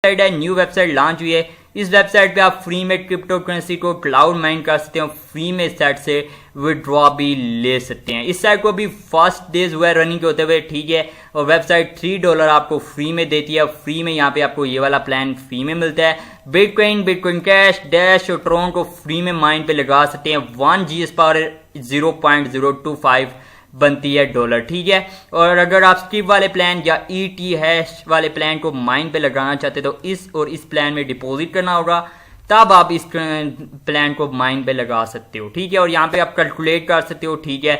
Website है, new website launch हुई है। इस वेबसाइट पे आप फ्री में क्रिप्टो करेंसी को क्लाउड माइन कर सकते हो, फ्री में इस साइट से विड्रॉ भी ले सकते हैं। इस साइट को भी फर्स्ट डेज हुआ है रनिंग के होते हुए, ठीक है। और वेबसाइट $3 आपको फ्री में देती है। फ्री में यहाँ पे आपको ये वाला प्लान फ्री में मिलता है। बिटकॉइन, बिटकॉइन कैश, डैश और ट्रोन को फ्री में माइन पे लगा सकते हैं। 1 GS पावर 0.025 बनती है डॉलर, ठीक है। और अगर आप स्किप वाले प्लान या ET हैश वाले प्लान को माइन पे लगाना चाहते तो इस प्लान में डिपॉजिट करना होगा, तब आप इस प्लान को माइन पे लगा सकते हो, ठीक है। और यहाँ पे आप कैलकुलेट कर सकते हो, ठीक है।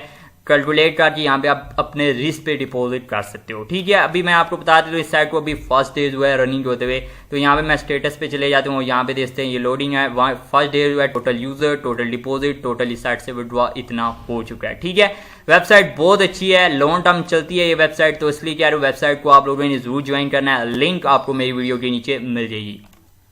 कैलकुलेट करके यहाँ पे आप अपने रिस्क पे डिपॉजिट कर सकते हो, ठीक है। अभी मैं आपको बता देता हूँ इस साइट को अभी फर्स्ट डेज हुआ है रनिंग होते हुए। तो यहाँ पे मैं स्टेटस पे चले जाता हूँ, यहाँ पे देखते हैं ये लोडिंग है। फर्स्ट डे हुआ है, total user, total deposit, total इस साइट से विड्रॉ इतना हो चुका है, ठीक है। वेबसाइट बहुत अच्छी है, लॉन्ग टर्म चलती है ये वेबसाइट, तो इसलिए क्या है वेबसाइट को आप लोगों ने जरूर ज्वाइन करना है। लिंक आपको मेरी वीडियो के नीचे मिल जाएगी।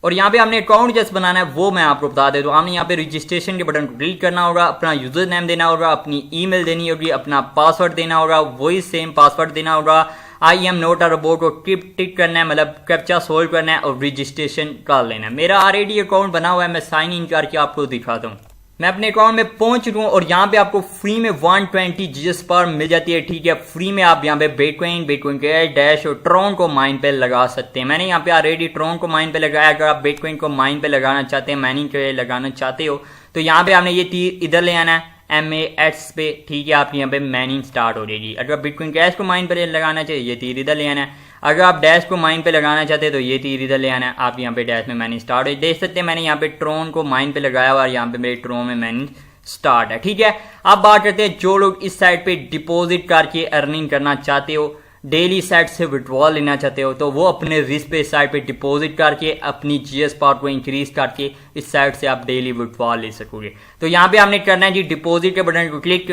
और यहाँ पे हमने अकाउंट जैसे बनाना है वो मैं आपको बता देता हूँ। हमने यहाँ पे रजिस्ट्रेशन के बटन को क्लिक करना होगा, अपना यूजर नेम देना होगा, अपनी ईमेल देनी होगी, अपना पासवर्ड देना होगा, वही सेम पासवर्ड देना होगा। I am not a robot को टिक करना है, मतलब कैप्चा सोल्व करना है और रजिस्ट्रेशन कर लेना है। मेरा ऑलरेडी अकाउंट बना हुआ है, मैं साइन इन करके आपको दिखाता हूँ। मैं अपने अकाउंट में पहुंच चुका हूं और यहाँ पे आपको फ्री में 120 GS पर मिल जाती है, ठीक है। फ्री में आप यहाँ पे बिटकॉइन, बिटकॉइन कैश, डैश और ट्रोन को माइन पे लगा सकते हैं। मैंने यहाँ पे ऑलरेडी ट्रोन को माइन पे लगाया। अगर आप बिटकॉइन को माइन पे लगाना चाहते हैं, माइनिंग के लिए लगाना चाहते हो, तो यहाँ पे आपने ये तीर इधर ले आना है MAX पे, ठीक है। आप यहाँ पे माइनिंग स्टार्ट हो जाएगी। अगर बिटकॉइन कैश को माइन पे लगाना चाहिए, ये तीर इधर ले आना है। अगर आप डैश को माइन पे लगाना चाहते हैं तो ये तीर इधर ले आना है। आप यहाँ पे डैश में माइनिंग स्टार्ट हो, देख सकते हैं मैंने यहाँ पे ट्रोन को माइन पे लगाया हुआ और यहाँ पे मेरे ट्रोन में माइनिंग स्टार्ट है, ठीक है। अब बात करते हैं जो लोग इस साइट पे डिपॉजिट करके अर्निंग करना चाहते हो, डेली साइट से विड्रॉल लेना चाहते हो, तो वो अपने रिस्क पे इस साइट पे डिपॉजिट करके अपनी GS पावर को इंक्रीज करके इस साइट से आप डेली विड्रॉल ले सकोगे। तो यहाँ पे आपने करना है जी डिपॉजिट के बटन को क्लिक,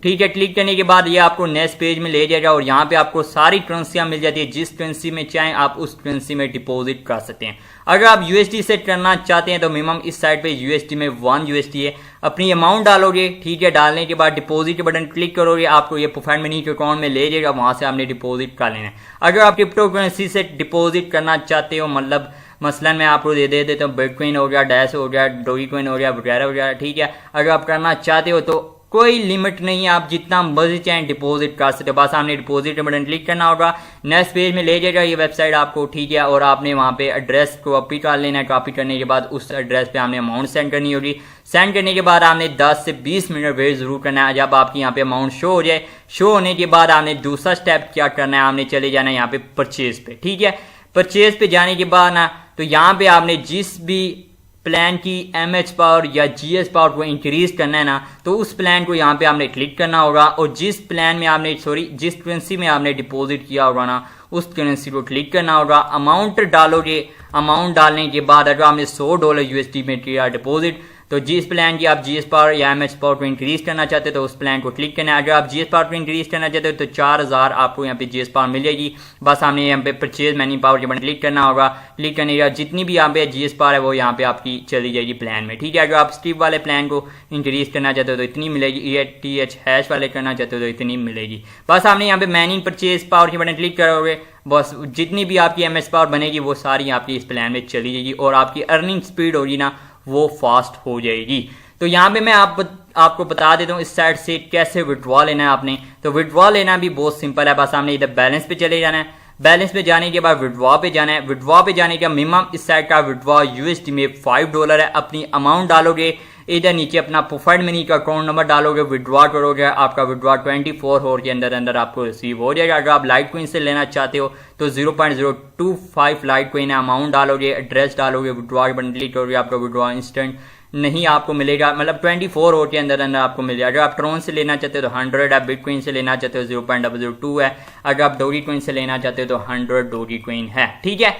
ठीक है। क्लिक करने के बाद ये आपको नेक्स्ट पेज में ले जाएगा और यहाँ पे आपको सारी करेंसियां मिल जाती है। जिस करेंसी में चाहें आप उस करेंसी में डिपॉजिट कर सकते हैं। अगर आप USD से करना चाहते हैं तो मिनिमम इस साइट पे USD में 1 USD है। अपनी अमाउंट डालोगे, ठीक है। डालने के बाद डिपॉजिट के बटन क्लिक करोगे, आपको ये प्रोफाइल मनी के अकाउंट में ले जाएगा, वहां से आपने डिपॉजिट कर लेना है। अगर आप क्रिप्टो करेंसी से डिपॉजिट करना चाहते हो, मतलब मसलन मैं आपको दे देता हूँ बिटकॉइन हो गया, डैश हो गया, डोगीकॉइन हो गया, वगैरह वगैरह, ठीक है। अगर आप करना चाहते हो तो कोई लिमिट नहीं है, आप जितना मर्जी चाहें डिपॉजिट कर सकते हो। बस आपने डिपॉजिट बटन क्लिक करना होगा, नेक्स्ट पेज में ले जाएगा ये वेबसाइट आपको, ठीक है। और आपने वहां पे एड्रेस को कॉपी कर लेना है। कॉपी करने के बाद उस एड्रेस पे आपने अमाउंट सेंड करनी होगी। सेंड करने के बाद आपने 10 से 20 मिनट वेट जरूर करना है। जब आपकी यहाँ पे अमाउंट शो हो जाए, शो होने के बाद आपने दूसरा स्टेप क्या करना है, आपने चले जाना है यहाँ पे परचेज पे, ठीक है। परचेज पे जाने के बाद ना तो यहाँ पे आपने जिस भी प्लान की MH पावर या GS पावर को इंक्रीज करना है ना, तो उस प्लान को यहाँ पे आपने क्लिक करना होगा। और जिस प्लान में आपने जिस करेंसी में आपने डिपॉजिट किया होगा ना, उस करेंसी को क्लिक करना होगा। अमाउंट डालोगे, अमाउंट डालने के बाद अगर आपने $100 USD में किया डिपॉजिट, तो जिस प्लान की आप GS पावर या MH पावर को इंक्रीज करना चाहते हो तो उस प्लान को क्लिक करना है। अगर आप GS पावर को इंक्रीज करना चाहते हो तो 4000 आपको यहाँ पे GS पावर मिल जाएगी। बस आपने यहाँ पे परचेज मनी पावर के बटन क्लिक करना होगा। क्लिक करने के बाद जितनी भी यहाँ पे GS पावर है वो यहाँ पे आपकी चली जाएगी प्लान में, ठीक है। अगर आप स्टिप वाले प्लान को इंक्रीज करना चाहते हो तो इतनी मिलेगी, ETH हैश वाले करना चाहते हो तो इतनी मिलेगी। बस आपने यहाँ पे मैनिंग परचेज पावर के बटन क्लिक करोगे, बस जितनी भी आपकी MS पावर बनेगी वो सारी आपकी इस प्लान में चली जाएगी और आपकी अर्निंग स्पीड होगी ना वो फास्ट हो जाएगी। तो यहाँ पे मैं आपको बता देता हूँ इस साइट से कैसे विड्रॉ लेना है आपने। तो विड्रॉ लेना भी बहुत सिंपल है, बस आपने इधर बैलेंस पे चले जाना है। बैलेंस पे जाने के बाद विड्रॉ पे जाना है। विड्रॉ पे जाने का मिनिमम इस साइट का विड्रॉ USD में $5 है। अपनी अमाउंट डालोगे, इधर नीचे अपना प्रोफाइल मनी का अकाउंट नंबर डालोगे, विड्रॉ करोगे, आपका विड्रॉ 24 आवर के अंदर आपको रिसीव हो जाएगा। अगर आप लाइट कोइन से लेना चाहते हो तो 0.025 लाइट कोइन अमाउंट डालोगे, एड्रेस डालोगे, विड्रॉ के बटन क्लिक करोगे, आपका विड्रॉ इंस्टेंट नहीं आपको मिलेगा, मतलब 24 आवर के अंदर आपको मिलेगा। अगर आप ट्रोन से लेना चाहते हो तो 100 है, बिटकॉइन से लेना चाहते हो 0.002 है, अगर आप डोगीकॉइन से लेना चाहते हो तो 100 डोगीकॉइन है, ठीक है।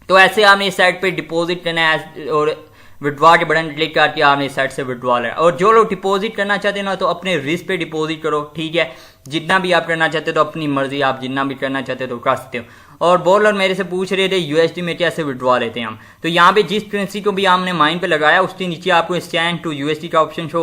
तो ऐसे आपने इस साइट पे डिपॉजिट करना है और विड्रॉ के बटन क्लिक करके आपने इस साइट से विड्रॉ लेना। और जो लोग डिपॉजिट करना चाहते हैं ना तो अपने रिस्क पे डिपॉजिट करो, ठीक है। जितना भी आप करना चाहते हो तो अपनी मर्जी, आप जितना भी करना चाहते हो तो कर सकते हो। और बॉलर मेरे से पूछ रहे थे USD में कैसे विड्रॉ लेते हैं हम, तो यहाँ पे जिस करेंसी को भी हमने माइन पे लगाया उसके नीचे आपको स्कैन टू USD का ऑप्शन शो